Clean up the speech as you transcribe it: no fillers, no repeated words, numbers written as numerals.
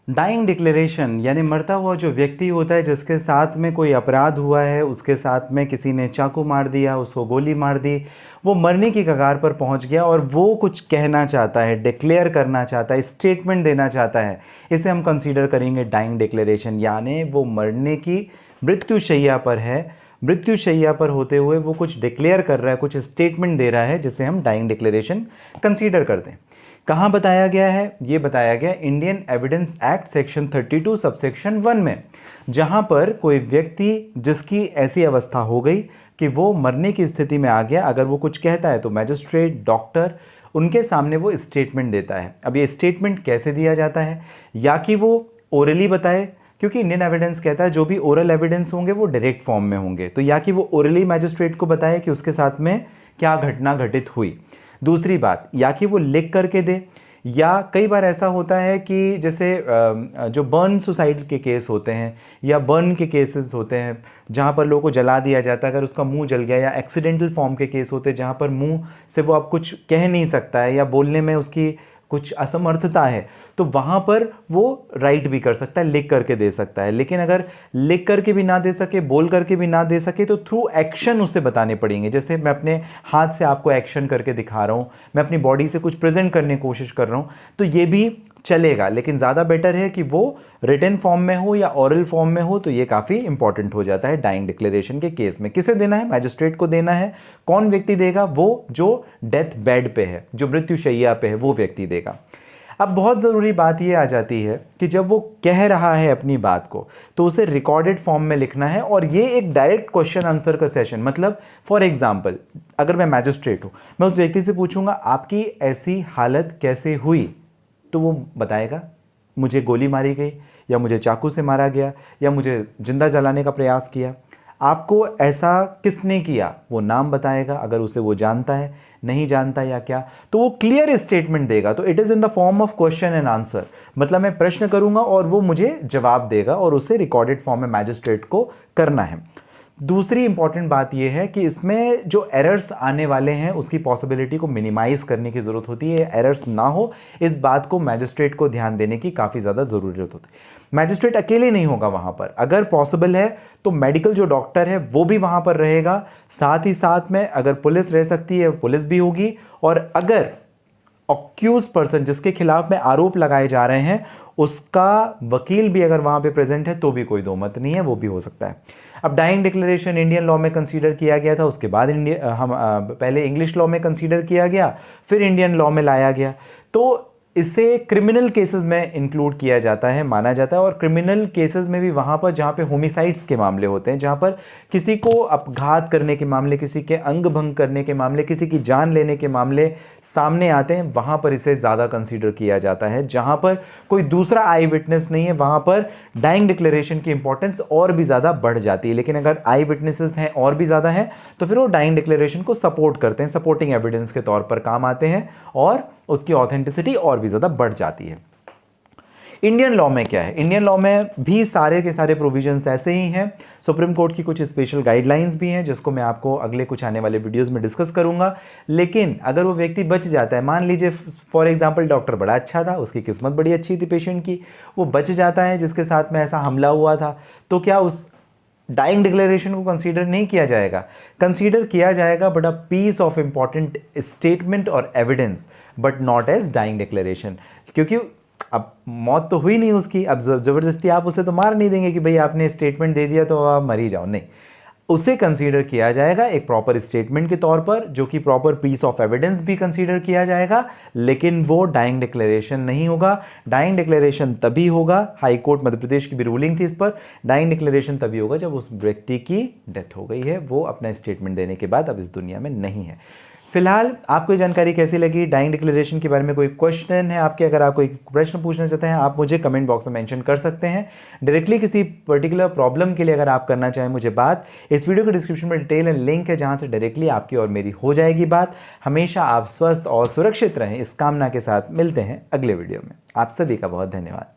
Dying declaration यानी मरता हुआ जो व्यक्ति होता है जिसके साथ में कोई अपराध हुआ है, उसके साथ में किसी ने चाकू मार दिया, उसको गोली मार दी, वो मरने की कगार पर पहुंच गया और वो कुछ कहना चाहता है, डिक्लेयर करना चाहता है, स्टेटमेंट देना चाहता है, इसे हम कंसीडर करेंगे डाइंग डिक्लेरेशन। यानी वो मरने की मृत्युशैया पर है, मृत्युशैया पर होते हुए वो कुछ डिक्लेयर कर रहा है, कुछ स्टेटमेंट दे रहा है, जिसे हम डाइंग डिक्लेरेशन कंसीडर करते हैं। कहाँ बताया गया है? ये बताया गया Indian evidence act section 32 subsection 1 में, जहाँ पर कोई व्यक्ति जिसकी ऐसी अवस्था हो गई कि वो मरने की स्थिति में आ गया, अगर वो कुछ कहता है तो मैजिस्ट्रेट, डॉक्टर, उनके सामने वो स्टेटमेंट देता है। अब ये स्टेटमेंट कैसे दिया जाता है? या कि वो ओरली बताए, क्योंकि इंडियन एविडेंस कहता है जो भी ओरल एविडेंस होंगे वो डायरेक्ट फॉर्म में होंगे, तो या कि वो ओरली मैजिस्ट्रेट को बताए कि उसके साथ में क्या घटना घटित हुई। दूसरी बात, या कि वो लिख करके दे, या कई बार ऐसा होता है कि जैसे जो बर्न सुसाइड के केस होते हैं या बर्न के केसेस होते हैं जहाँ पर लोगों को जला दिया जाता है, अगर उसका मुंह जल गया, या एक्सीडेंटल फॉर्म के केस होते हैं जहाँ पर मुंह से वो अब कुछ कह नहीं सकता है या बोलने में उसकी कुछ असमर्थता है, तो वहाँ पर वो राइट भी कर सकता है, लिख करके दे सकता है। लेकिन अगर लिख करके भी ना दे सके, बोल करके भी ना दे सके, तो थ्रू एक्शन उसे बताने पड़ेंगे। जैसे मैं अपने हाथ से आपको एक्शन करके दिखा रहा हूँ, मैं अपनी बॉडी से कुछ प्रेजेंट करने की कोशिश कर रहा हूँ, तो ये भी चलेगा। लेकिन ज़्यादा बेटर है कि वो रिटन फॉर्म में हो या ओरल फॉर्म में हो, तो ये काफ़ी इंपॉर्टेंट हो जाता है डाइंग डिक्लेरेशन के केस में। किसे देना है? मैजिस्ट्रेट को देना है। कौन व्यक्ति देगा? वो जो डेथ बेड पे है, जो मृत्युशैया पे है, वो व्यक्ति देगा। अब बहुत ज़रूरी बात ये आ जाती है कि जब वो कह रहा है अपनी बात को, तो उसे रिकॉर्डेड फॉर्म में लिखना है, और ये एक डायरेक्ट क्वेश्चन आंसर का सेशन। मतलब फॉर एग्जांपल, अगर मैं मैजिस्ट्रेट हूँ, मैं उस व्यक्ति से पूछूंगा आपकी ऐसी हालत कैसे हुई, तो वो बताएगा मुझे गोली मारी गई, या मुझे चाकू से मारा गया, या मुझे जिंदा जलाने का प्रयास किया। आपको ऐसा किसने किया? वो नाम बताएगा, अगर उसे वो जानता है, नहीं जानता या क्या, तो वो क्लियर स्टेटमेंट देगा। तो it is in the form of question and answer, मतलब मैं प्रश्न करूंगा और वो मुझे जवाब देगा, और उसे रिकॉर्डेड फॉर्म में मैजिस्ट्रेट को करना है। दूसरी इंपॉर्टेंट बात यह है कि इसमें जो एरर्स आने वाले हैं उसकी पॉसिबिलिटी को मिनिमाइज करने की ज़रूरत होती है, एरर्स ना हो, इस बात को मैजिस्ट्रेट को ध्यान देने की काफ़ी ज़्यादा ज़रूरत होती है। मैजिस्ट्रेट अकेले नहीं होगा वहाँ पर, अगर पॉसिबल है तो मेडिकल जो डॉक्टर है वो भी वहाँ पर रहेगा, साथ ही साथ में अगर पुलिस रह सकती है पुलिस भी होगी, और अगर अक्यूज पर्सन जिसके खिलाफ में आरोप लगाए जा रहे हैं उसका वकील भी अगर वहां पे प्रेजेंट है तो भी कोई दो मत नहीं है, वो भी हो सकता है। अब डाइंग डिक्लेरेशन इंडियन लॉ में कंसीडर किया गया था, उसके बाद पहले इंग्लिश लॉ में कंसीडर किया गया, फिर इंडियन लॉ में लाया गया। तो इसे क्रिमिनल केसेस में इंक्लूड किया जाता है, माना जाता है। और क्रिमिनल केसेस में भी वहाँ पर जहाँ पे होमिसाइड्स के मामले होते हैं, जहाँ पर किसी को अपघात करने के मामले, किसी के अंग भंग करने के मामले, किसी की जान लेने के मामले सामने आते हैं, वहाँ पर इसे ज़्यादा कंसीडर किया जाता है। जहाँ पर कोई दूसरा आई विटनेस नहीं है, वहाँ पर डाइंग डिक्लेरेशन की इंपॉर्टेंस और भी ज़्यादा बढ़ जाती है। लेकिन अगर आई विटनेसेस हैं और भी ज़्यादा हैं, तो फिर वो डाइंग डिक्लेरेशन को सपोर्ट करते हैं, सपोर्टिंग एविडेंस के तौर पर काम आते हैं, और उसकी ऑथेंटिसिटी और भी ज़्यादा बढ़ जाती है। इंडियन लॉ में क्या है? इंडियन लॉ में भी सारे के सारे प्रोविजंस ऐसे ही हैं। सुप्रीम कोर्ट की कुछ स्पेशल गाइडलाइंस भी हैं, जिसको मैं आपको अगले कुछ आने वाले वीडियोस में डिस्कस करूंगा। लेकिन अगर वो व्यक्ति बच जाता है, मान लीजिए फॉर एग्जांपल डॉक्टर बड़ा अच्छा था, उसकी किस्मत बड़ी अच्छी थी पेशेंट की, वो बच जाता है जिसके साथ में ऐसा हमला हुआ था, तो क्या उस डाइंग डिक्लेरेशन को कंसीडर नहीं किया जाएगा? कंसीडर किया जाएगा, but a piece of important statement और evidence, but not as dying declaration. क्योंकि अब मौत तो हुई नहीं उसकी, अब जबरदस्ती आप उसे तो मार नहीं देंगे कि भाई आपने स्टेटमेंट दे दिया तो आप मर ही जाओ, नहीं। उसे कंसीडर किया जाएगा एक प्रॉपर स्टेटमेंट के तौर पर, जो कि प्रॉपर पीस ऑफ एविडेंस भी कंसीडर किया जाएगा, लेकिन वो डाइंग डिक्लेरेशन नहीं होगा। डाइंग डिक्लेरेशन तभी होगा, हाई कोर्ट मध्य प्रदेश की भी रूलिंग थी इस पर, डाइंग डिक्लेरेशन तभी होगा जब उस व्यक्ति की डेथ हो गई है, वो अपना स्टेटमेंट देने के बाद अब इस दुनिया में नहीं है। फिलहाल आपको ये जानकारी कैसी लगी? डाइंग डिक्लेरेशन के बारे में कोई क्वेश्चन है आपके? अगर आप कोई प्रश्न पूछना चाहते हैं, आप मुझे कमेंट बॉक्स में मेंशन कर सकते हैं। डायरेक्टली किसी पर्टिकुलर प्रॉब्लम के लिए अगर आप करना चाहें मुझे बात, इस वीडियो के डिस्क्रिप्शन में डिटेल एंड लिंक है, जहां से डायरेक्टली आपकी और मेरी हो जाएगी बात। हमेशा आप स्वस्थ और सुरक्षित रहें, इस कामना के साथ मिलते हैं अगले वीडियो में। आप सभी का बहुत धन्यवाद।